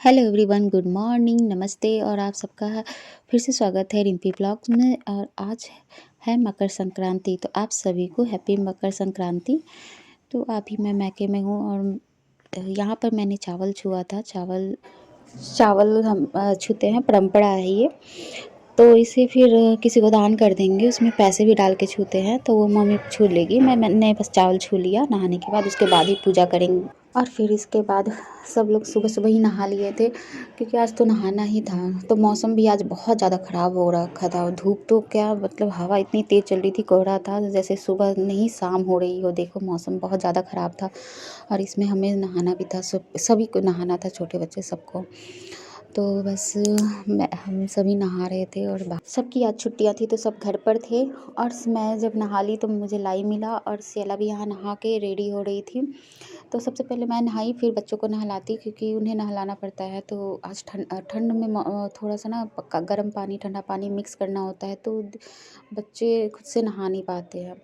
Hello everyone, good morning, नमस्ते और आप सबका फिर से स्वागत है रिम्पी ब्लॉग्स में। और आज है मकर संक्रांति, तो आप सभी को हैप्पी मकर संक्रांति। तो अभी मैं मैके में हूँ और यहाँ पर मैंने चावल छुआ था। चावल चावल हम छूते हैं, परंपरा है ये। तो इसे फिर किसी को दान कर देंगे, उसमें पैसे भी डाल के छूते हैं, तो वो मम्मी छू लेगी। मैंने बस चावल छू लिया नहाने के बाद, उसके बाद ही पूजा करेंगे। और फिर इसके बाद सब लोग सुबह सुबह ही नहा लिए थे, क्योंकि आज तो नहाना ही था। तो मौसम भी आज बहुत ज़्यादा ख़राब हो रखा था। धूप तो क्या, मतलब हवा इतनी तेज़ चल रही थी, कोहरा था, जैसे सुबह नहीं शाम हो रही हो। देखो मौसम बहुत ज़्यादा ख़राब था और इसमें हमें नहाना भी था, सभी को नहाना था, छोटे बच्चे सबको। तो बस हम सभी नहा रहे थे और सबकी आज छुट्टियां थी, तो सब घर पर थे। और मैं जब नहा ली तो मुझे लाई मिला, और सियाला भी यहाँ नहा के रेडी हो रही थी। तो सबसे पहले मैं नहाई, फिर बच्चों को नहलाती, क्योंकि उन्हें नहलाना पड़ता है। तो आज ठंड में थोड़ा सा ना पक्का गर्म पानी ठंडा पानी मिक्स करना होता है, तो बच्चे खुद से नहा नहीं पाते हैं।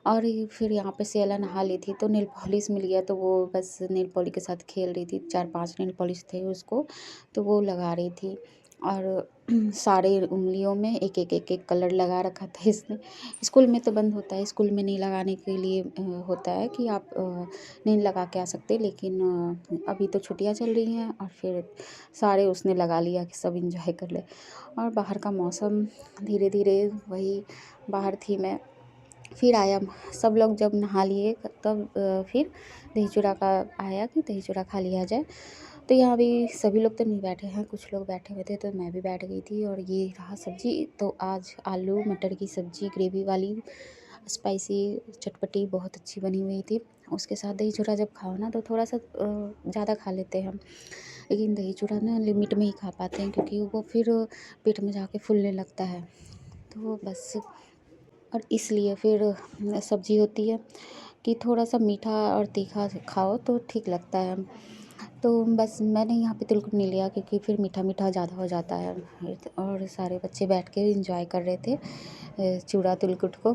और फिर यहाँ पे सियाला नहा ली थी, तो नेल पॉलिश मिल गया, तो वो बस नेल पॉलिश के साथ खेल रही थी। 4-5 नेल पॉलिश थे उसको, तो वो लगा रही थी। और सारे उंगलियों में एक एक कलर लगा रखा था इसने। स्कूल में तो बंद होता है, स्कूल में नहीं लगाने के लिए होता है कि आप नहीं लगा के आ सकते, लेकिन अभी तो छुट्टियां चल रही हैं। और फिर सारे उसने लगा लिया कि सब इंजॉय कर ले। और बाहर का मौसम धीरे धीरे, वही बाहर थी मैं, फिर आया। सब लोग जब नहा लिए तब फिर दही चूड़ा का आया कि दही चूड़ा खा लिया जाए। तो यहाँ भी सभी लोग तो नहीं बैठे हैं, कुछ लोग बैठे हुए थे, तो मैं भी बैठ गई थी। और ये रहा सब्जी। तो आज आलू मटर की सब्जी, ग्रेवी वाली, स्पाइसी, चटपटी, बहुत अच्छी बनी हुई थी। उसके साथ दही चूड़ा जब खाओ ना, तो थोड़ा सा ज़्यादा खा लेते हैं हम, लेकिन दही चूड़ा ना लिमिट में ही खा पाते हैं, क्योंकि वो फिर पेट में जाके फूलने लगता है। तो बस, और इसलिए फिर सब्ज़ी होती है कि थोड़ा सा मीठा और तीखा खाओ तो ठीक लगता है। तो बस मैंने यहाँ पे तिलकुट नहीं लिया, क्योंकि फिर मीठा मीठा ज़्यादा हो जाता है। और सारे बच्चे बैठ के एंजॉय कर रहे थे चूड़ा तिलकुट को।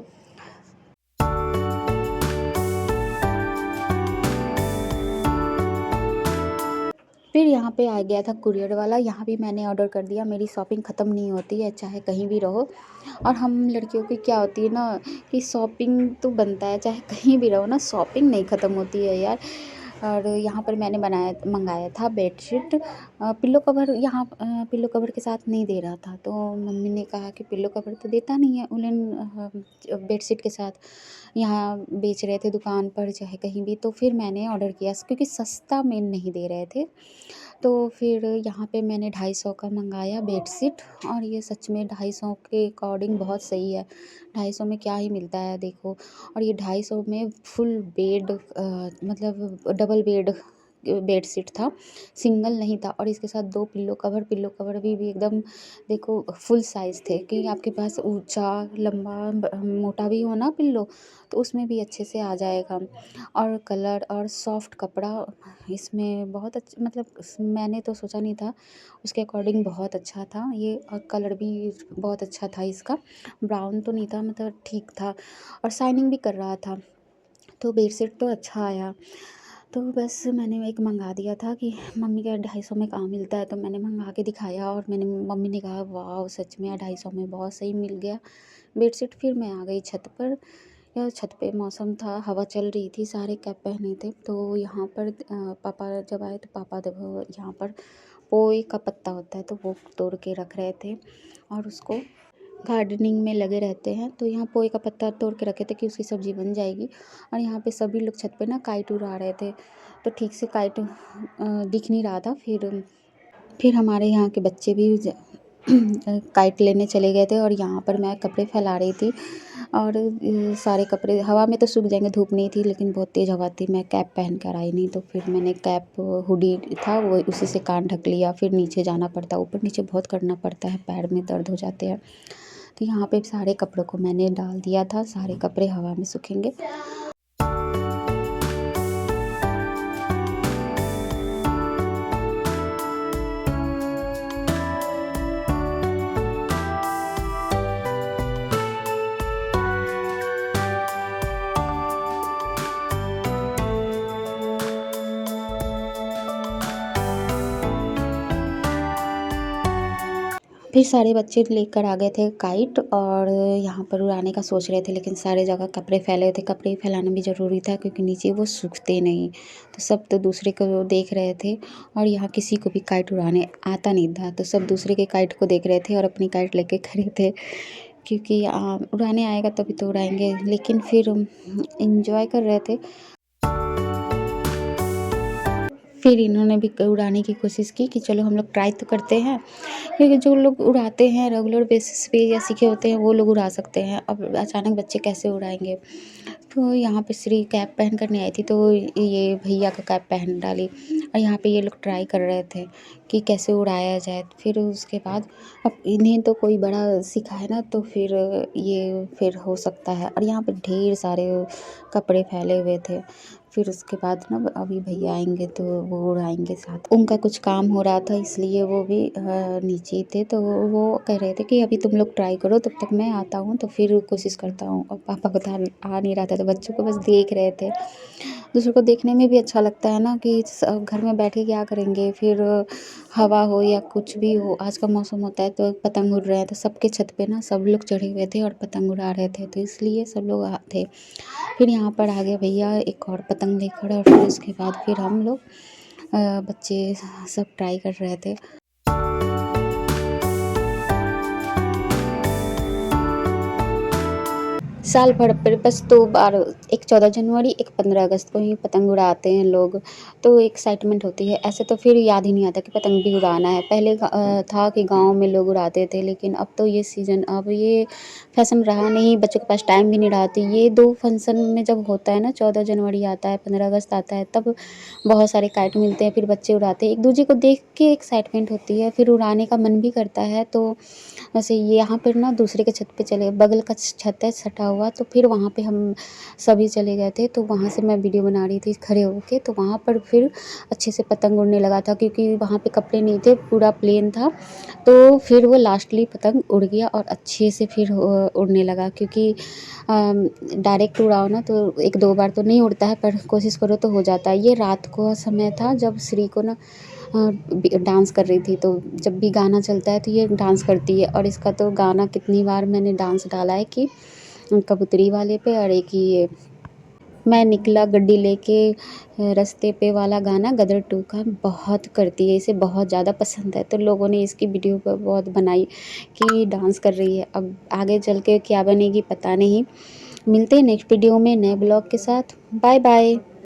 फिर यहाँ पे आ गया था कुरियर वाला। यहाँ भी मैंने ऑर्डर कर दिया। मेरी शॉपिंग ख़त्म नहीं होती है, चाहे कहीं भी रहो। और हम लड़कियों की क्या होती है ना, कि शॉपिंग तो बनता है, चाहे कहीं भी रहो ना, शॉपिंग नहीं ख़त्म होती है यार। और यहाँ पर मैंने मंगाया था बेडशीट। पिल्लो कवर यहाँ पिल्लो कवर के साथ नहीं दे रहा था, तो मम्मी ने कहा कि पिल्लो कवर तो देता नहीं है उलन बेडशीट के साथ, यहाँ बेच रहे थे दुकान पर चाहे कहीं भी। तो फिर मैंने ऑर्डर किया, क्योंकि सस्ता में नहीं दे रहे थे। तो फिर यहाँ पे मैंने 250 का मंगाया बेडशीट। और ये सच में 250 के अकॉर्डिंग बहुत सही है। 250 में क्या ही मिलता है देखो। और ये 250 में फुल बेड, मतलब डबल बेडशीट था, सिंगल नहीं था। और इसके साथ 2 पिल्लो कवर भी एकदम देखो फुल साइज़ थे, कि आपके पास ऊंचा लंबा मोटा भी हो ना पिल्लो, तो उसमें भी अच्छे से आ जाएगा। और कलर और सॉफ्ट कपड़ा इसमें बहुत अच्छा, मतलब मैंने तो सोचा नहीं था, उसके अकॉर्डिंग बहुत अच्छा था ये। और कलर भी बहुत अच्छा था इसका, ब्राउन तो नहीं था, मतलब ठीक था, और शाइनिंग भी कर रहा था। तो बेडशीट तो अच्छा आया। तो बस मैंने एक मंगा दिया था कि मम्मी का 250 में कहाँ मिलता है, तो मैंने मंगा के दिखाया। और मम्मी ने कहा वाह सच में 250 में बहुत सही मिल गया बेडशीट। फिर मैं आ गई छत पर। यह छत पे मौसम था, हवा चल रही थी, सारे कैप पहने थे। तो यहाँ पर पापा जब आए, तो पापा देखो यहाँ पर पोए का पत्ता होता है, तो वो तोड़ के रख रहे थे, और उसको गार्डनिंग में लगे रहते हैं। तो यहाँ पोए का पत्ता तोड़ के रखे थे कि उसकी सब्ज़ी बन जाएगी। और यहाँ पे सभी लोग छत पे ना काइट उड़ा रहे थे, तो ठीक से काइट दिख नहीं रहा था। फिर हमारे यहाँ के बच्चे भी काइट लेने चले गए थे। और यहाँ पर मैं कपड़े फैला रही थी, और सारे कपड़े हवा में तो सूख जाएंगे, धूप नहीं थी, लेकिन बहुत तेज़ हवा थी, मैं कैप पहन कर आई नहीं। तो फिर मैंने कैप, हुडी था वो, उसी से कान ढक लिया। फिर नीचे जाना पड़ता, ऊपर नीचे बहुत करना पड़ता है, पैर में दर्द हो जाते हैं। तो यहाँ पे सारे कपड़ों को मैंने डाल दिया था, सारे कपड़े हवा में सूखेंगे। फिर सारे बच्चे लेकर आ गए थे काइट और यहाँ पर उड़ाने का सोच रहे थे, लेकिन सारे जगह कपड़े फैले थे। कपड़े फैलाना भी ज़रूरी था क्योंकि नीचे वो सूखते नहीं, तो सब तो दूसरे को देख रहे थे और यहाँ किसी को भी काइट उड़ाने आता नहीं था, तो सब दूसरे के काइट को देख रहे थे और अपनी काइट लेके खड़े थे क्योंकि उड़ाने आएगा तभी तो उड़ाएंगे। लेकिन फिर इंजॉय कर रहे थे। फिर इन्होंने भी उड़ाने की कोशिश की कि चलो हम लोग ट्राई तो करते हैं, क्योंकि जो लोग उड़ाते हैं रेगुलर बेसिस पे या सीखे होते हैं वो लोग उड़ा सकते हैं, अब अचानक बच्चे कैसे उड़ाएंगे। तो यहाँ पे श्री कैप पहन कर नहीं आई थी, तो ये भैया का कैप पहन डाली और यहाँ पे ये लोग ट्राई कर रहे थे कि कैसे उड़ाया जाए। फिर उसके बाद अब इन्हें तो कोई बड़ा सिखाए ना, तो फिर ये फिर हो सकता है। और यहाँ पे ढेर सारे कपड़े फैले हुए थे। फिर उसके बाद ना अभी भैया आएंगे तो वो उड़ाएंगे साथ। उनका कुछ काम हो रहा था इसलिए वो भी नीचे ही थे, तो वो कह रहे थे कि अभी तुम लोग ट्राई करो, तब तक मैं आता हूँ तो फिर कोशिश करता हूँ। और पापा को तो आ नहीं रहा था, तो बच्चों को बस देख रहे थे। दूसरों को देखने में भी अच्छा लगता है ना कि घर में बैठ के क्या करेंगे, फिर हवा हो या कुछ भी हो। आज का मौसम होता है तो पतंग उड़ रहे हैं, तो सबके छत पे ना सब लोग चढ़े हुए थे और पतंग उड़ा रहे थे, तो इसलिए सब लोग थे। फिर यहाँ पर आ गए भैया एक और पतंग लेकर और फिर उसके बाद फिर हम लोग बच्चे सब ट्राई कर रहे थे। साल भर पर बस 2 बार, एक 14 जनवरी, एक 15 अगस्त को ही पतंग उड़ाते हैं लोग, तो एक्साइटमेंट होती है। ऐसे तो फिर याद ही नहीं आता कि पतंग भी उड़ाना है। पहले था कि गाँव में लोग उड़ाते थे, लेकिन अब तो ये सीज़न, अब ये फैशन रहा नहीं, बच्चों के पास टाइम भी नहीं रहा। तो ये 2 फंक्शन में जब होता है ना, 14 जनवरी आता है, 15 अगस्त आता है, तब बहुत सारे काइट मिलते हैं, फिर बच्चे उड़ाते हैं। एक-दूसरे को देख के एक्साइटमेंट होती है, फिर उड़ाने का मन भी करता है। तो वैसे यहाँ पर ना दूसरे के छत पे चले, बगल का छत है सटा हुआ, तो फिर वहाँ पे हम सभी चले गए थे। तो वहाँ से मैं वीडियो बना रही थी खड़े होके, तो वहाँ पर फिर अच्छे से पतंग उड़ने लगा था क्योंकि वहाँ पे कपड़े नहीं थे, पूरा प्लेन था। तो फिर वो लास्टली पतंग उड़ गया और अच्छे से फिर उड़ने लगा, क्योंकि डायरेक्ट उड़ाओ ना तो 1-2 बार तो नहीं उड़ता है, पर कोशिश करो तो हो जाता है। ये रात को समय था जब श्री को ना डांस कर रही थी, तो जब भी गाना चलता है तो ये डांस करती है। और इसका तो गाना कितनी बार मैंने डांस डाला है कि कबूतरी वाले पे, और एक ये मैं निकला गड्डी लेके रास्ते पे वाला गाना गदर 2 का बहुत करती है, इसे बहुत ज़्यादा पसंद है। तो लोगों ने इसकी वीडियो बहुत बनाई कि डांस कर रही है। अब आगे चल के क्या बनेगी पता नहीं। मिलते हैं नेक्स्ट वीडियो में नए ब्लॉग के साथ। Bye bye.